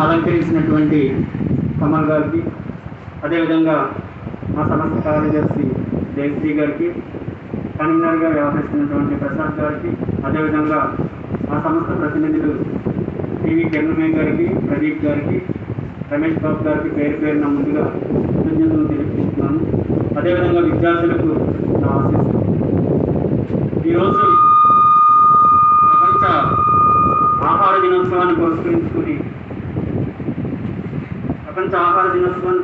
అలంకరించినటువంటి కమల్ గారికి, అదేవిధంగా మా సంస్థ కార్యదర్శి జయశ్రీ గారికి, కన్వీనర్గా వ్యవహరిస్తున్నటువంటి ప్రసాద్ గారికి, అదేవిధంగా మా సంస్థ ప్రతినిధులు టీవీ కెమెరామెన్ గారికి, ప్రదీప్ గారికి, రమేష్ బాబు గారికి పేరు పేరున ముందుగా కృతజ్ఞతలు తెలియజేస్తున్నాను. అదేవిధంగా విద్యార్థులకు నా ఆశీస్సులు. ఈరోజు ప్రపంచ ఆహార దినోత్సవాన్ని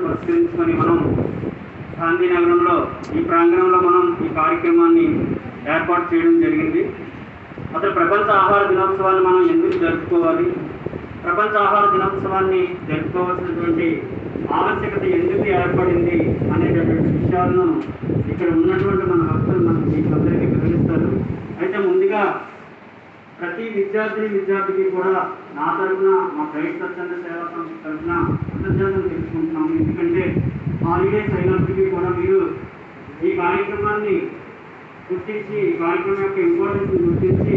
పురస్కరించుకొని మనం గాంధీనగరంలో ఈ ప్రాంగణంలో మనం ఈ కార్యక్రమాన్ని ఏర్పాటు చేయడం జరిగింది. అసలు ప్రపంచ ఆహార దినోత్సవాన్ని మనం ఎందుకు జరుపుకోవాలి, ప్రపంచ ఆహార దినోత్సవాన్ని జరుపుకోవాల్సినటువంటి ఆవశ్యకత ఎందుకు ఏర్పడింది అనేటటువంటి విషయాలను ఇక్కడ ఉన్నటువంటి మన భక్తులు మనకు మీకు అందరికీ వివరిస్తారు. అయితే ముందుగా ప్రతి విద్యార్థికి కూడా నా తరఫున, మా ప్రైవేట్ స్వచ్ఛంద సేవా సంస్థ తరఫున కృతజ్ఞతలు తెలుసుకుంటున్నాము. ఎందుకంటే హాలిడేస్ అయినప్పటికీ కూడా మీరు ఈ కార్యక్రమాన్ని గుర్తించి, ఈ కార్యక్రమం యొక్క ఇంపార్టెన్స్ గుర్తించి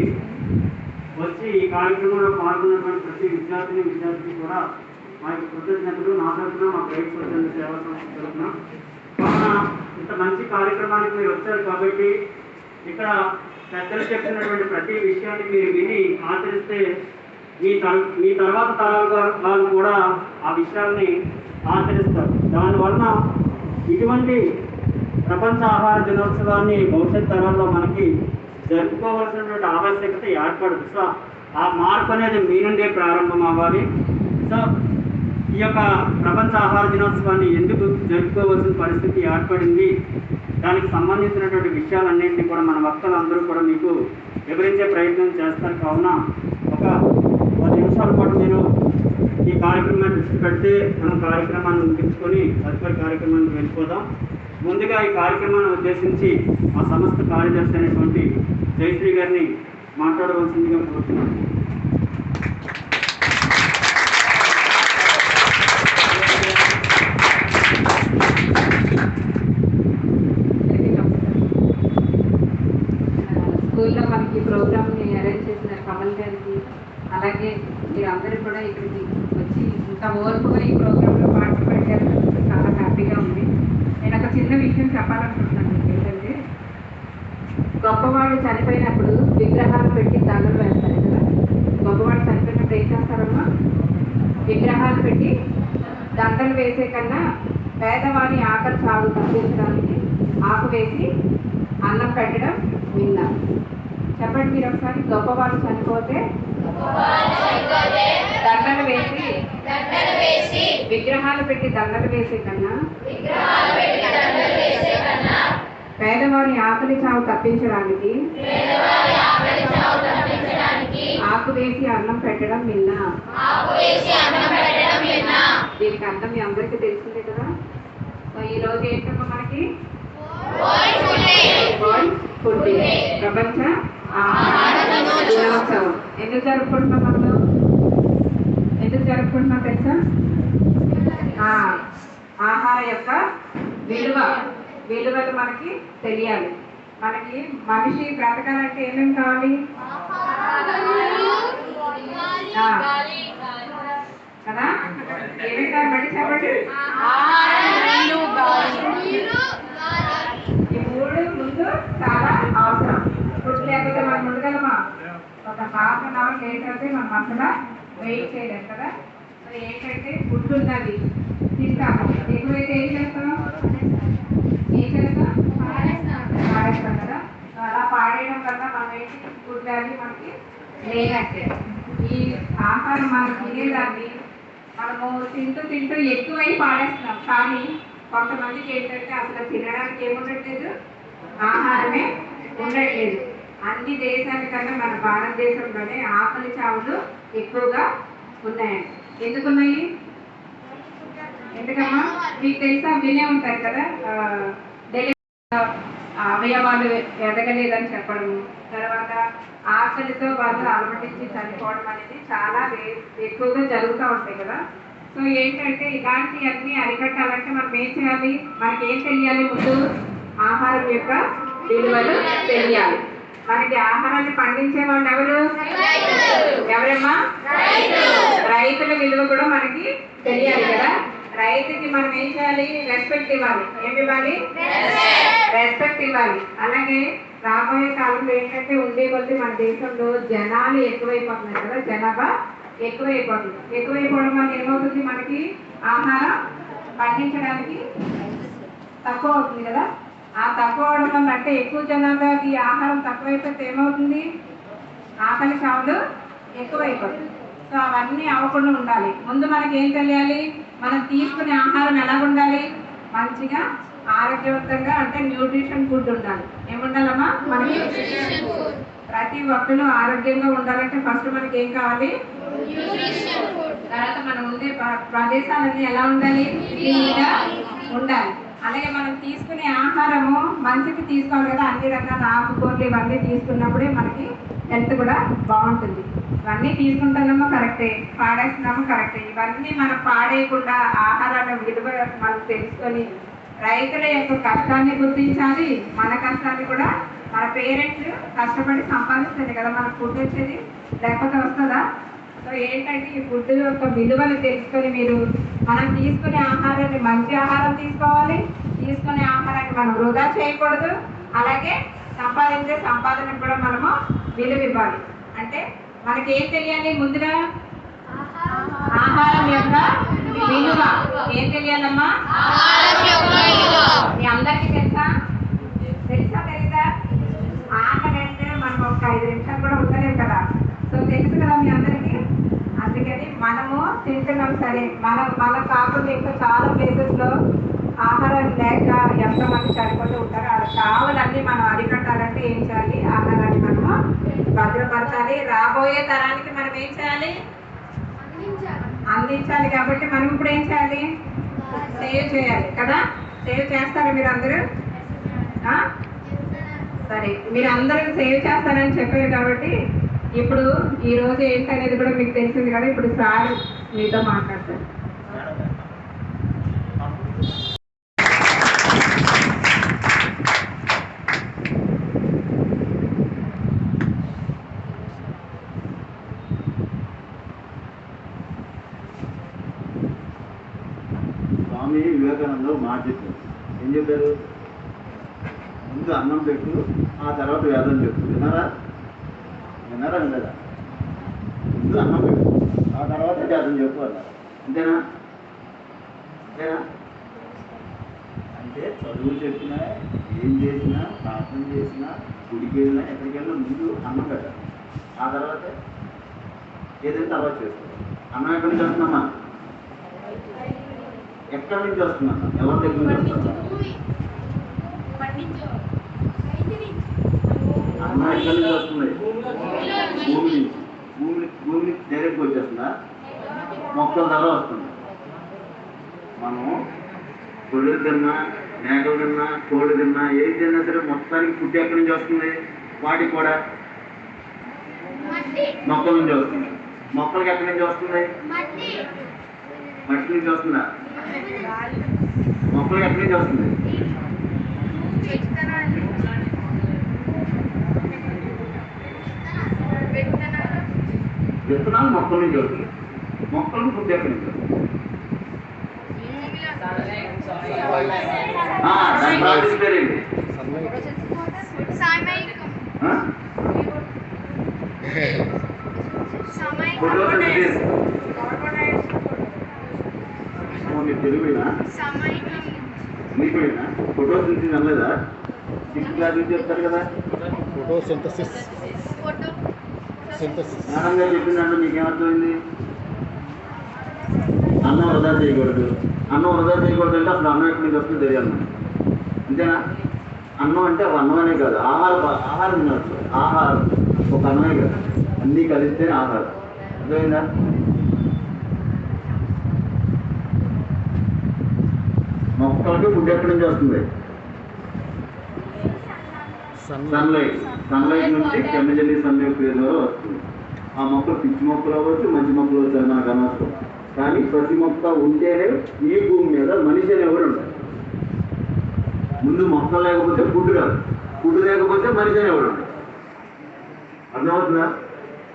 వచ్చి ఈ కార్యక్రమంలో పాల్గొన్నటువంటి ప్రతి విద్యార్థికి కూడా మా యొక్క కృతజ్ఞతలు నా తరఫున, మా ప్రైవేట్ స్వచ్ఛంద సేవా సంస్థ తరఫున. ఇంత మంచి కార్యక్రమానికి మీరు వచ్చారు కాబట్టి ఇక్కడ పెద్దలు చెప్పినటువంటి ప్రతి విషయాన్ని మీరు విని ఆచరిస్తే మీ తర్వాత తరాల వాళ్ళు కూడా ఆ విషయాల్ని ఆచరిస్తారు. దానివల్ల ఇటువంటి ప్రపంచ ఆహార దినోత్సవాన్ని భవిష్యత్ తరాల్లో మనకి జరుపుకోవాల్సినటువంటి ఆవశ్యకత ఏర్పడదు. సో ఆ మార్పు అనేది మీ నుండే ప్రారంభం అవ్వాలి. సో ఈ యొక్క ప్రపంచ ఆహార దినోత్సవాన్ని ఎందుకు జరుపుకోవాల్సిన పరిస్థితి ఏర్పడింది, దానికి సంబంధించినటువంటి విషయాలన్నింటినీ కూడా మన వక్తలందరూ కూడా మీకు వివరించే ప్రయత్నం చేస్తారు. కావున ఒక 10 నిమిషాల పాటు మీరు ఈ కార్యక్రమాన్ని దృష్టి పెడితే మనం కార్యక్రమాన్ని ముగించుకొని తదుపరి కార్యక్రమానికి వెళ్ళిపోదాం. ముందుగా ఈ కార్యక్రమాన్ని ఉద్దేశించి మా సంస్థ కార్యదర్శి అయినటువంటి జయశ్రీ గారిని మాట్లాడవలసిందిగా కోరుతున్నాను. స్కూల్లో మనకి ప్రోగ్రామ్ని అరేంజ్ చేసిన కమల్ గారికి, అలాగే మీరందరూ కూడా ఇక్కడికి వచ్చి ఇంత ఓర్పుగా ఈ ప్రోగ్రాంలో పార్టిసిపేట్ చేస్తున్నందుకు చాలా హ్యాపీగా ఉంది. నేను ఒక చిన్న విషయం చెప్పాలనుకుంటున్నాను. ఏంటంటే గొప్పవాళ్ళు చనిపోయినప్పుడు విగ్రహాలు పెట్టి దండలు వేస్తారు కదా. గొప్పవాళ్ళు చనిపోయినప్పుడు ఏం చేస్తారమ్మా? విగ్రహాలు పెట్టి దండలు వేసే కన్నా పేదవాడి ఆకలి చావు తప్పించడానికి ఆకు వేసి అన్నం పెట్టడం విన్నా. చెప్పండి మీరు ఒకసారి. గొప్పవాళ్ళు చనిపోతే దండలు వేసి విగ్రహాలు పెట్టి దండలు వేసే కన్నా పేదవారి ఆకలి చావు తప్పించడానికి ఆకు వేసి అన్నం పెట్టడం విన్నా. దీనికి అర్థం మీ అందరికీ తెలిసిందే కదా. సో ఈ రోజు ఏంటమ్మా మనకి వరల్డ్ ఫుడ్ డే, ప్రపంచ ఆహార దినోత్సవం. ఎందుకు జరుపుకుంటున్నాం మనం? ఎందుకు జరుపుకుంటున్నాం తెలుసా? ఆహార యొక్క విలువలు మనకి తెలియాలి. మనకి మనిషి బ్రతకాలంటే ఏమేమి కావాలి కదా? ఏమేమి కావాలి బట్టి చెప్పండి. ఈ మూడు ముందు చాలా అవసరం. ఫుడ్ లేకపోతే మనం ఉండగలమా? ఒక ½ గంట లేట్ అయితే మనం అసలు వెయిట్ చేయలేం కదా. సో ఏంటంటే ఫుడ్ ఉన్నది తింటాము, ఎక్కువైతే ఏం చేస్తాం పాడేస్తాం కదా. అలా పాడేయడం వల్ల మనం ఏంటి, ఫుడ్ వాల్యూ మనకి లేనట్టే. ఈ ఆహారం మనం తినేదాన్ని మనము తింటూ ఎక్కువై పాడేస్తున్నాం. కానీ కొంతమందికి ఏంటంటే అసలు తినడానికి ఏముండట్లేదు, ఆహారమే ఉండట్లేదు. అన్ని దేశానికన్నా మన భారతదేశంలోనే ఆకలి చావులు ఎక్కువగా ఉన్నాయండి. ఎందుకున్నాయి? ఎందుకమ్మా మీకు తెలుసా? వినే ఉంటారు కదా, అవయవాలు ఎదగలేదని చెప్పడము, తర్వాత ఆకలితో వాళ్ళు అలమటించి చనిపోవడం అనేది చాలా ఎక్కువగా జరుగుతూ ఉంటాయి కదా. సో ఏంటంటే ఇలాంటివన్నీ అరికట్టాలంటే మనం ఏం చేయాలి? మనకి ఏం తెలియాలి? ముందు ఆహారం యొక్క విలువలు తెలియాలి. మనకి ఆహారాన్ని పండించే వాళ్ళు ఎవరమ్మా? రైతుల విలువ కూడా కూడా మనకి తెలియాలి కదా. రైతుకి మనం ఏం చేయాలి? రెస్పెక్ట్ ఇవ్వాలి. ఏమి ఇవ్వాలి? రెస్పెక్ట్ ఇవ్వాలి. అలాగే రాబోయే కాలంలో ఏంటంటే ఉండే కొద్ది మన దేశంలో జనాలు ఎక్కువైపోతున్నారు కదా, జనాభా ఎక్కువైపోతుంది. ఎక్కువైపోవడం వల్ల ఏమవుతుంది? మనకి ఆహారం పండించడానికి తక్కువ అవుతుంది కదా. ఆ తక్కువ అవడం వల్ల అంటే ఎక్కువ జనాభాకి ఆహారం తక్కువైపోతే ఏమవుతుంది? ఆకలి చావులు ఎక్కువైపోతుంది. సో అవన్నీ అవ్వకుండా ఉండాలి. ముందు మనకి ఏం తెలియాలి? మనం తీసుకునే ఆహారం ఎలా ఉండాలి? మంచిగా ఆరోగ్యవంతంగా అంటే న్యూట్రిషన్ ఫుడ్ ఉండాలి. ఏముండాలమ్మా? మనకి ప్రతి ఒక్కరు ఆరోగ్యంగా ఉండాలంటే ఫస్ట్ మనకి ఏం కావాలి? తర్వాత మనం ఉండే ప్రదేశాలన్నీ ఎలా ఉండాలి? క్లీన్గా ఉండాలి. అలాగే మనం తీసుకునే ఆహారము మంచికి తీసుకోవాలి కదా. అన్ని రకాల ఆకుకూరలు ఇవన్నీ తీసుకున్నప్పుడే మనకి హెల్త్ కూడా బాగుంటుంది. ఇవన్నీ తీసుకుంటున్నామో కరెక్టే, పాడేస్తున్నామో కరెక్టే. ఇవన్నీ మనం పాడేయకుండా ఆహారాన్ని విలువ మనం తెలుసుకొని రైతుల యొక్క కష్టాన్ని గుర్తించాలి. మన కష్టాన్ని కూడా మన పేరెంట్స్ కష్టపడి సంపాదిస్తుంది కదా మనకు ఫుడ్ వచ్చేది, లేకపోతే వస్తుందా? సో ఏంటంటే ఈ ఫుడ్ యొక్క విలువలు తెలుసుకొని మీరు మనం తీసుకునే ఆహారాన్ని మంచి ఆహారం తీసుకోవాలి. తీసుకునే ఆహారాన్ని మనం వృధా చేయకూడదు. అలాగే సంపాదించే సంపాదనకు కూడా మనము విలువ ఇవ్వాలి. అంటే మనకి ఏం తెలియాలి? ముందుగా ఆహారం యొక్క విలువ ఏం తెలియాలమ్మా? మీ అందరికీ తెలుసా తెలీదా? ఆకలి అంటే మనం ఒక 5 నిమిషాలు కూడా ఉండలేము కదా. సో తెలుసు కదా మీ అందరికీ. అందుకని మనము తింటున్నాం సరే, మన కాకుండా ఇంకా చాలా ప్లేసెస్లో ఆహారం లేక ఎంతమంది చనిపోతూ ఉంటారు. ఆ చావులన్నీ మనం అరికట్టాలంటే ఏం చేయాలి? ఆహారాన్ని మనము భద్రపరచాలి. రాబోయే తరానికి మనం ఏం చేయాలి? అందించాలి. కాబట్టి మనం ఇప్పుడు ఏం చేయాలి? సేవ్ చేయాలి కదా. సేవ్ చేస్తారా మీరు అందరూ? సరే, మీరు అందరూ సేవ్ చేస్తారని చెప్పారు కాబట్టి ఇప్పుడు ఈ రోజు ఏంటనేది కూడా మీకు తెలిసింది కదా. ఇప్పుడు సార్ మీతో మాట్లాడతారు. స్వామి వివేకానంద మాట చెప్పారు. ఏం చెప్పారు? ముందు అన్నం పెట్టు, ఆ తర్వాత వేదం చెప్పు. విన్నారా లేదా? ముందు అన్నం పెట్టు, ఆ తర్వాత వేదం చెప్పు అన్నారు. అంతేనా? అంటే చదువు చెప్పినా, ఏం చేసినా, ప్రార్థన చేసినా, గుడికి వెళ్ళినా, ఎక్కడికి వెళ్ళినా ముందు అన్నం పెట్టాలి. ఆ తర్వాత ఏదైనా తర్వాత చేసుకోవాలి. అన్నం ఎక్కడి నుంచి వస్తుందమ్మా? ఎక్కడి నుంచి వస్తుందమ్మా? ఎవరి దగ్గర నుంచి వస్తుందా? అన్నం ఎక్కడి నుంచి వస్తుంది? భూమి డైరెక్ట్గా వచ్చేస్తుందా? మొక్కల ద్వారా వస్తుంది. మనం గొర్రెలు తిన్నా, మేకలు తిన్నా, కోళ్ళు తిన్నా, ఏది తిన్నా సరే మొత్తానికి ఫుడ్ ఎక్కడి నుంచి వస్తుంది? వాటికి కూడా మొక్కల నుంచి వస్తుంది. మొక్కలకి ఎక్కడి నుంచి వస్తుంది? మట్టి నుంచి వస్తుందా? మొక్కలకి ఎక్కడి నుంచి వస్తుంది? విత్తనాలు మొక్కల నుంచి వస్తుంది. మొక్కలకు ఫుడ్ ఎక్కడి నుంచి వస్తుంది? దాని ప్రాసెస్ పేరేంటి? మీరు తెలుగునా? మీకునా? ఫోటోసింథసిస్ అనలేదా? 6th క్లాస్ నుంచి చెప్తారు కదా. ఫోటోసింథసిస్ మేడం గారు చెప్పిందంటే మీకేమర్థమైంది? అన్నం వృధా చేయకూడదు. అన్నం వృధా చేయకూడదు అంటే అసలు అన్నం ఎక్కడి నుంచి వస్తుందో తెలియాలి. అంతేనా? అన్నం అంటే ఒక అన్నమనే కాదు, ఆహారం తినవచ్చు. ఆహారం ఒక అన్నమే కాదు, అన్నీ కలిస్తేనే ఆహారం. అర్థమైందా? మొక్కలకి ఫుడ్ ఎక్కడి నుంచి వస్తుంది? సన్లైట్ నుంచి కెమికల్ సన్లైట్ ద్వారా వస్తుంది. ఆ మొక్కలు పిచ్చి మొక్కలు అవ్వచ్చు, మంచి మొక్కలు అవ్వచ్చు, అది మనకు అనవసరం. కానీ ప్రతి మొక్క ఉంటేనే ఈ భూమి మీద మనిషి అనేవాడు ఉంటాడు. ముందు మొక్కలు లేకపోతే ఫుడ్ కాదు, ఫుడ్ లేకపోతే మనిషి అనేవాడు ఉంటాడు. అర్థమవుతుందా?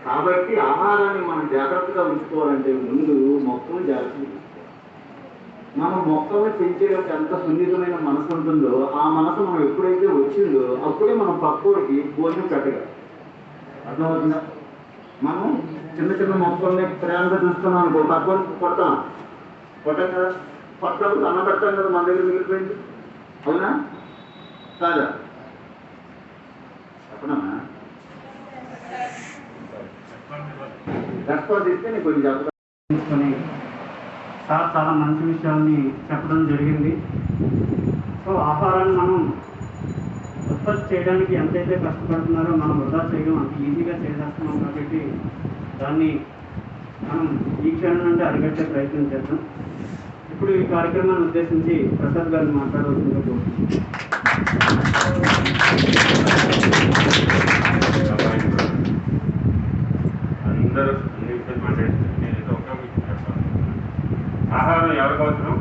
కాబట్టి ఆహారాన్ని మనం జాగ్రత్తగా ఉంచుకోవాలంటే ముందు మొక్కలు జాగ్రత్తగా ఉంచుకోవాలి. మనం మొక్కల్ని పెంచేటప్పుడు ఎంత సున్నితమైన మనసు ఉంటుందో ఆ మనసు మనం ఎప్పుడైతే వచ్చిందో అప్పుడే మనం పక్కోడికి భోజనం పెట్టగలం. అర్థమవుతుందా? మనం చిన్న చిన్న మొక్కల్ని ప్రేమగా చూస్తున్నాం అనుకో, పక్కోడికి కొడతాం కదా, పక్కకు అన్నం పెడతాం కదా, మన దగ్గర మిగిలిపోయింది. అవునా కాదా? చెప్పనమ్మా, రెస్పాన్స్ ఇస్తే నేను కొంచెం చెప్తాను. సార్ చాలా మంచి విషయాల్ని చెప్పడం జరిగింది. సో ఆహారాన్ని మనం ఉత్పత్తి చేయడానికి ఎంతైతే కష్టపడుతున్నారో మనం వృధా చేయడం అంత ఈజీగా చేసేస్తున్నాం. కాబట్టి దాన్ని మనం ఈ క్షణం నుండి అరికట్టే ప్రయత్నం చేద్దాం. ఇప్పుడు ఈ కార్యక్రమాన్ని ఉద్దేశించి ప్రసాద్ గారిని మాట్లాడవలసిందిగా కోరుతున్నాను. అందరూ అన్ని విషయాలు మాట్లాడుతుంది. నేనైతే ఒక విషయం చెప్పాలి. ఆహారం ఎవరికి అవసరం?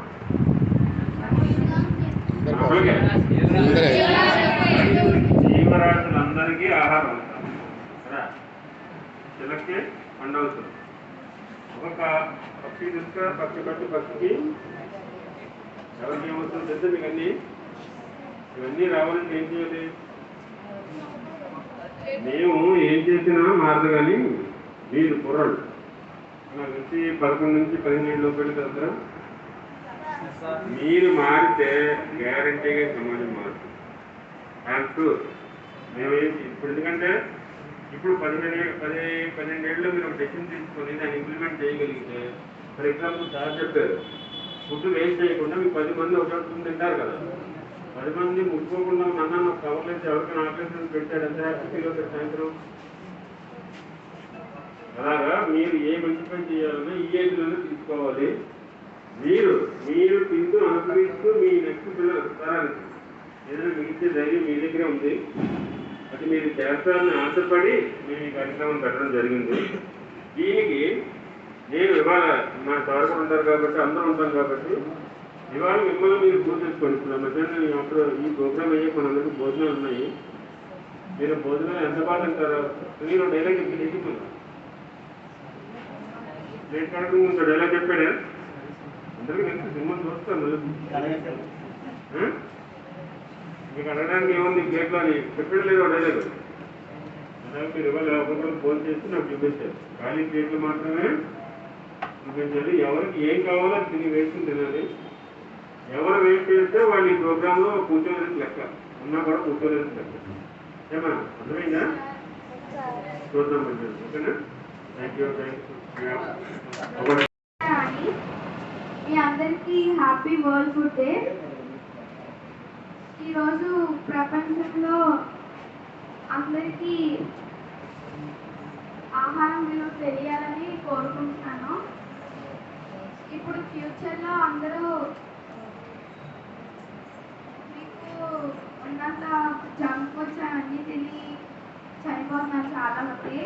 జీవరాశులందరికీ ఆహారం అవసరం కదా. చిలకి పండు అవసరం. ఒక్కొక్క పక్షి తీసుకురా, పక్షికి ఎవరికి ఏమవుతుంది తెలుసు మీకు? ఇవన్నీ రావాలంటే ఏం చేయాలి? మేము ఏం చేసినా మారదు. కానీ మీరు కుర్రలు నాకు వచ్చి 11 నుంచి 15 లోపల కదా, మీరు మారితే గ్యారంటీగా సమాజం మారుతుంది. థ్యాంక్స్. మేమేంటి ఇప్పుడు, ఎందుకంటే ఇప్పుడు 12 ఏళ్ళలో మీరు ఒక డెసిషన్ తీసుకొని దాన్ని ఇంప్లిమెంట్ చేయగలిగితే, ఫర్ ఎగ్జాంపుల్ సార్ చెప్పారు, ఫుడ్ వేస్ట్ చేయకుండా మీకు 10 మంది ఒక తింటారు కదా, 10 మంది ముట్టుకోకుండా నన్ను ఒక కవర్లేసి ఎవరికైనా ఆపరేషన్ పెట్టాడు ఎంత హ్యాపీ ఫీల్ అవుతారు సాయంత్రం. అలాగా మీరు ఏ మంచి పని చేయాలన్నా ఈ ఏజ్లోనే తీసుకోవాలి. మీరు తింటూ అనుభవిస్తూ మీ నెక్స్ట్ పిల్లలు తరానికి ఏదైనా మిగిలితే ధైర్యం మీ దగ్గరే ఉంది. అది మీరు చేస్తారని ఆశపడి మేము ఈ కార్యక్రమం పెట్టడం జరిగింది. దీనికి నేను ఇవాళ మా సార్ కూడా ఉంటారు కాబట్టి, అందరూ ఉంటాం కాబట్టి, ఇవాళ మిమ్మల్ని మీరు గుర్తుంచుకోండి. ఇప్పుడు మధ్యాహ్నం అప్పుడు ఈ ప్రోగ్రామ్ అయ్యే మనందరికీ భోజనాలు ఉన్నాయి. మీరు భోజనాలు ఎంత బాగా తింటారో నేను డైలాగ్ చెప్పి ప్లేట్ కడకు ముందు డైలాగ్ చెప్పాడే అందరికీ నెక్స్ట్ సినిమా చూస్తాను. మీకు అడగడానికి ఏముంది ప్లేట్లో అని చెప్పడం లేదు డైలాగ్. అలాగే మీరు ఇవాళ ఒక్కొక్కరు ఫోన్ చేసి నాకు చూపించారు. ఖాళీ ప్లేట్లు మాత్రమే చూపించాలి. ఎవరికి ఏం కావాలో అది తిని వేసుకుని తినాలి. ఎవరు వెయిట్ చేస్తే వాళ్ళు ఈ ప్రోగ్రాంలో కూర్చోలేదు లెక్క, ఉన్నా కూడా కూర్చోలేదు లెక్క. ఏమన్నా అర్థమైందా? చూద్దాం మంచిది. ఓకేనా? Thank you. మీ అందరికీ హ్యాపీ వరల్డ్ ఫుడ్ డే. ఈరోజు ప్రపంచంలో అందరికీ ఆహారం విలువ తెలియాలని కోరుకుంటున్నాను. ఇప్పుడు ఫ్యూచర్లో అందరూ మీకు ఉన్నంత జంక్ ఫుడ్స్ అవన్నీ తిని చనిపోతున్నారు చాలామంది.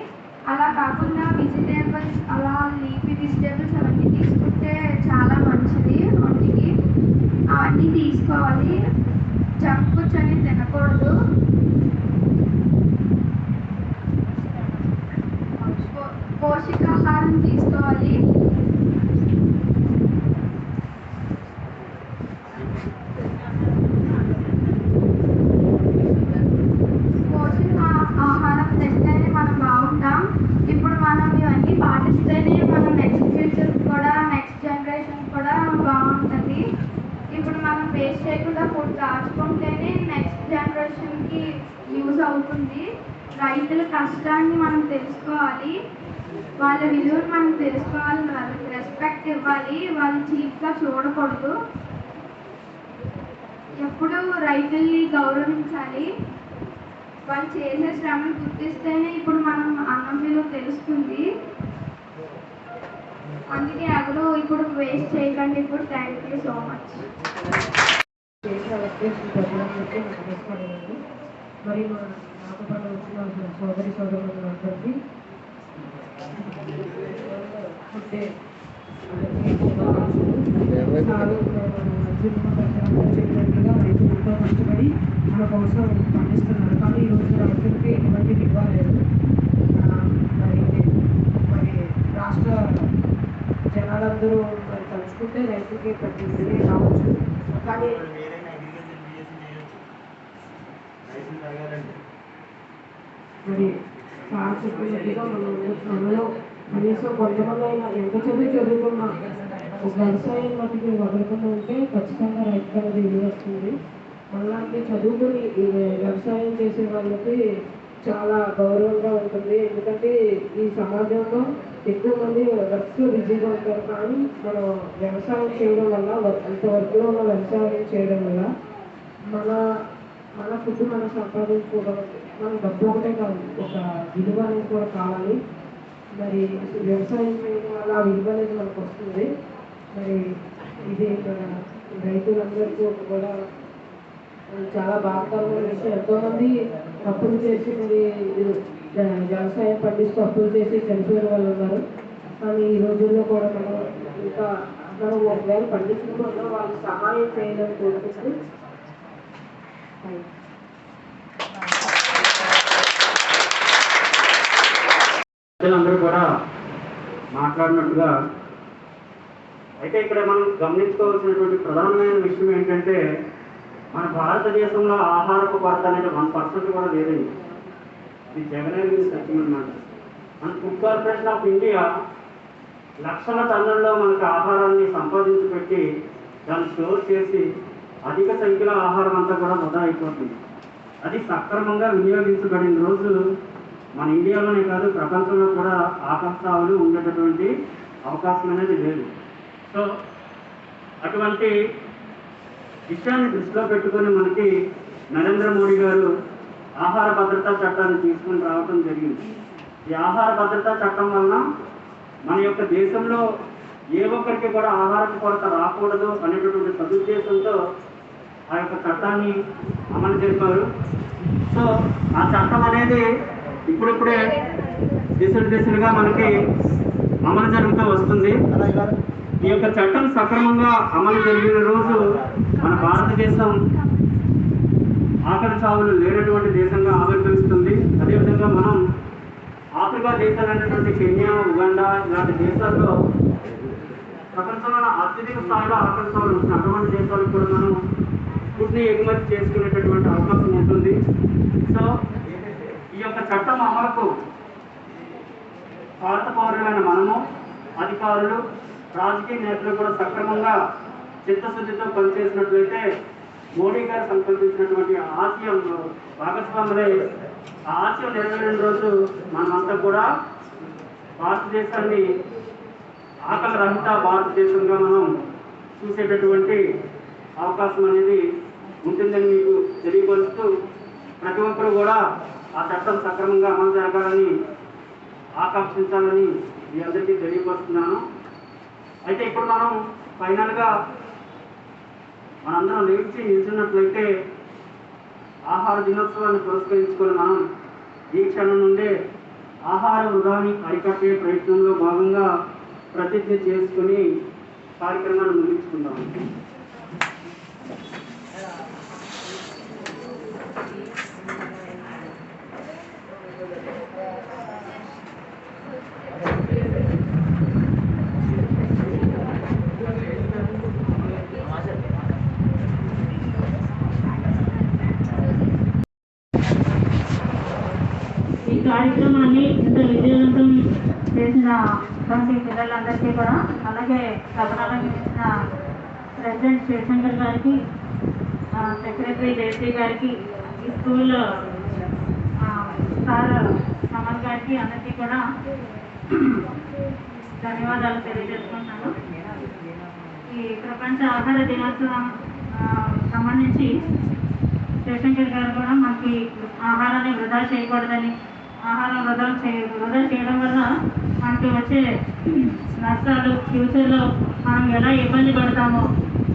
అలా కాకుండా వెజిటేబుల్స్, అలా లీఫీ వెజిటేబుల్స్ అవన్నీ తీసుకుంటే చాలా మంచిది ఒంటికి. అవన్నీ తీసుకోవాలి. జంక్ ఫుడ్స్ అని తినకూడదు. పోషకాహారం తీసుకోవాలి. ఆహారం తింటేనే మనం బాగుంటాం. ఇప్పుడు మనం ఇవన్నీ పాటిస్తేనే మనం నెక్స్ట్ ఫ్యూచర్ కూడా, నెక్స్ట్ జనరేషన్ కూడా బాగుంటుంది. ఇప్పుడు మనం వేస్ట్ చేయకుండా ఫుడ్ దాచుకుంటేనే నెక్స్ట్ జనరేషన్కి యూజ్ అవుతుంది. రైతుల కష్టాన్ని మనం తెలుసుకోవాలి, వాళ్ళ విలువను మనం తెలుసుకోవాలి, వాళ్ళకి రెస్పెక్ట్ ఇవ్వాలి, వాళ్ళు చీప్గా చూడకూడదు. ఎప్పుడూ రైతుల్ని గౌరవించాలి. వాళ్ళు చేసే శ్రమను గుర్తిస్తేనే ఇప్పుడు మనం అన్నం విలువ తెలుస్తుంది. అందుకే ఎవరు ఇప్పుడు వేస్ట్ చేయకండి. ఇప్పుడు థ్యాంక్ యూ సో మచ్. మరి నాకు పాటు వచ్చిన సోదరి సోదరులందరికీ ఫుడ్ డే చెప్పినట్టుగా రైతు ఎంతో కష్టపడి మన కోసం పండిస్తున్నారు. కానీ ఈరోజు రైతులకి ఎటువంటి ఇవ్వలేదు. మరి రాష్ట్ర జనాలందరూ మరి తలుచుకుంటే రైతులకి ప్రతి ఇంటికి రావచ్చు. కానీ మరి సార్ చెప్పినట్టుగా మనలో కనీసం కొంతమంది అయినా ఎంత చదువుకున్నా ఒక వ్యవసాయం మటుకు వదలకుండా ఉంటే ఖచ్చితంగా రైతు అనేది విలువ వస్తుంది. మనలాంటి చదువుకుని ఈ వ్యవసాయం చేసే వాళ్ళకి చాలా గౌరవంగా ఉంటుంది. ఎందుకంటే ఈ సమాజంలో ఎక్కువ మంది వర్క్స్లో బిజీగా ఉంటారు. కానీ మనం వ్యవసాయం చేయడం వల్ల అంత వర్క్లో ఉన్న వ్యవసాయం చేయడం వల్ల మన ఫుడ్ మనం సంపాదించుకోవడం, మన డబ్బు ఒకటే కాదు, ఒక విలువ అనేది కూడా కావాలి. మరి వ్యవసాయం చేయడం వల్ల ఆ విలువ అనేది మనకు వస్తుంది. మరి ఇది రైతులందరికీ కూడా చాలా బాధాకరమైన విషయం. ఎంతోమంది అప్పులు చేసి మరి వ్యవసాయం పండిస్తూ అప్పులు చేసి చనిపోయిన వాళ్ళు ఉన్నారు. కానీ ఈ రోజుల్లో కూడా మనం ఇంకా మనం ఒకవేళ పండించకుండా వాళ్ళకి సహాయం చేయాలని కోరుకుంటూ అందరూ కూడా మాట్లాడినట్టుగా అయితే ఇక్కడ మనం గమనించుకోవాల్సినటువంటి ప్రధానమైన విషయం ఏంటంటే మన భారతదేశంలో ఆహారపు కొరత అనేది 1% కూడా లేదండి. ఇది జగన్ సత్యం అన్నమాట. మన ఫుడ్ కార్పొరేషన్ ఆఫ్ ఇండియా లక్షల టన్నుల్లో మనకు ఆహారాన్ని సంపాదించి పెట్టి దాన్ని స్టోర్ చేసి అధిక సంఖ్యలో ఆహారం అంతా కూడా వృధా అయిపోతుంది. అది సక్రమంగా వినియోగించబడిన రోజు మన ఇండియాలోనే కాదు ప్రపంచంలో కూడా ఆకర్షాలు ఉండేటటువంటి అవకాశం అనేది లేదు. సో అటువంటి విషయాన్ని దృష్టిలో పెట్టుకొని మనకి నరేంద్ర మోడీ గారు ఆహార భద్రతా చట్టాన్ని తీసుకుని రావడం జరిగింది. ఈ ఆహార భద్రతా చట్టం వలన మన యొక్క దేశంలో ఏ ఒక్కరికి కూడా ఆహారపు కొరత రాకూడదు అనేటటువంటి సదుద్దేశంతో ఆ యొక్క చట్టాన్ని అమలు చేశారు. సో ఆ చట్టం అనేది ఇప్పుడిప్పుడే దిశలుగా మనకి అమలు జరుగుతూ వస్తుంది. ఈ యొక్క చట్టం సక్రమంగా అమలు జరిగిన రోజు మన భారతదేశం ఆకలి చావులు లేనటువంటి దేశంగా ఆవిర్భవిస్తుంది. అదేవిధంగా మనం ఆఫ్రికా దేశాలైనటువంటి కెన్యా, ఉగాండా ఇలాంటి దేశాల్లో ప్రపంచంలో అత్యధిక స్థాయిలో ఆకలి చావులు ఉంటుంది. అటువంటి దేశాలకు కూడా మనం ఫుడ్ని ఎగుమతి చేసుకునేటటువంటి అవకాశం ఉంటుంది. సో ఈ యొక్క చట్టం అమలుకు భారత పౌరులైన మనము, అధికారులు, రాజకీయ నేతలు కూడా సక్రమంగా చిత్తశుద్ధితో పనిచేసినట్లయితే మోడీ గారు సంకల్పించినటువంటి ఆశయం భాగస్వాములై ఆ ఆశయం నెరవేరిన రోజు మనమంతా కూడా భారతదేశాన్ని ఆకలి రహిత భారతదేశంగా మనం చూసేటటువంటి అవకాశం అనేది ఉంటుందని మీకు తెలియపరుస్తూ ప్రతి ఒక్కరు కూడా ఆ చట్టం సక్రమంగా అమలు జరగాలని ఆకాంక్షించాలని మీ అందరికీ తెలియపరుస్తున్నాను. అయితే ఇప్పుడు మనం ఫైనల్గా మనందరం లేచి నిల్చున్నట్లయితే ఆహార దినోత్సవాన్ని పురస్కరించుకొని మనం ఈ క్షణం నుండే ఆహార వృధాని అరికట్టే ప్రయత్నంలో భాగంగా ప్రతిజ్ఞ చేసుకుని కార్యక్రమాన్ని ముగించుకుందాం. ఈ కార్యక్రమాన్ని ఇంత విజయవంతం చేసిన పిల్లలందరికీ కూడా, అలాగే సభనాలంకరించిన ప్రెసిడెంట్ శివశంకర్ గారికి, సెక్రటరీ జయశ్రీ గారికి, ఈ స్కూల్ సార్ కమల్ గారికి అందరికీ కూడా ధన్యవాదాలు తెలియజేసుకుంటున్నాను. ఈ ప్రపంచ ఆహార దినోత్సవం సంబంధించి శివశంకర్ గారు కూడా మనకి ఆహారాన్ని వృధా చేయకూడదని, ఆహారం వృధా చేయడం వల్ల మనకి వచ్చే నష్టాలు, ఫ్యూచర్లో మనం ఎలా ఇబ్బంది పడతామో,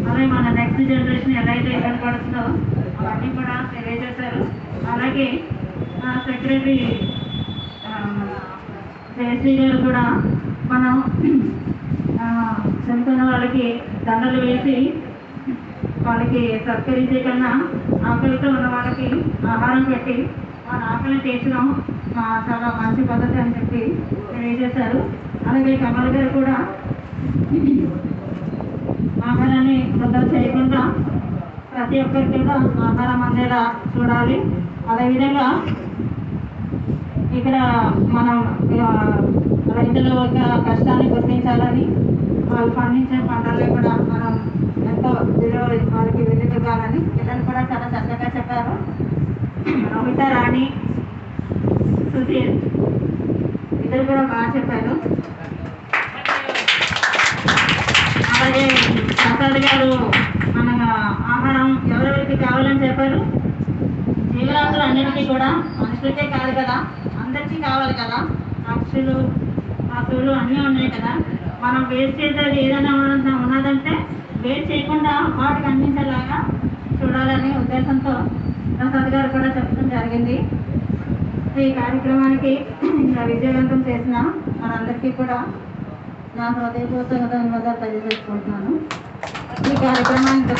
అలాగే మన నెక్స్ట్ జనరేషన్ ఎలా అయితే ఇబ్బంది పడుతుందో అవన్నీ కూడా తెలియజేశారు. అలాగే సెక్రటరీ జయశ్రీ గారు కూడా మనం చనిపోయిన వాళ్ళకి దండలు వేసి వాళ్ళకి సత్కరించే కన్నా ఆకలితో ఉన్న వాళ్ళకి ఆహారం పెట్టి వాళ్ళ ఆకలిని తీర్చడం చాలా మంచి పద్ధతి అని చెప్పి తెలియజేశారు. అలాగే కమల్ గారు కూడా ఆహారాన్ని వృధా చేయకుండా ప్రతి ఒక్కరికి కూడా ఆహారం అందేలా చూడాలి. అదేవిధంగా ఇక్కడ మనం రైతుల యొక్క కష్టాన్ని గుర్తించాలని వాళ్ళు పండించే పంటల్లో కూడా మనం ఎంతో విలువ వారికి విలువగాలని పిల్లలు కూడా చాలా చక్కగా చెప్పారు. నమిత, రాణి, సుధీర్ ఇద్దరు కూడా బాగా చెప్పారు. అలాగే ప్రసాద్ గారు మన ఆహారం ఎవరెవరికి కావాలని చెప్పారు. జీవరాశులు అన్నిటికీ కూడా మనుషులకే కాదు కదా, అందరికీ కావాలి కదా. పక్షులు, పశువులు అన్నీ ఉన్నాయి కదా. మనం వేస్ట్ చేసేది ఏదైనా ఉన్నదంటే వేస్ట్ చేయకుండా వాటికి అందించేలాగా చూడాలనే ఉద్దేశంతో ప్రసాద్ గారు కూడా చెప్పడం జరిగింది. ఈ కార్యక్రమానికి ఇలా విజయవంతం చేసిన మనందరికీ కూడా నా హృదయపూర్వక ధన్యవాదాలు తెలియజేసుకుంటున్నాను. ఈ కార్యక్రమానికి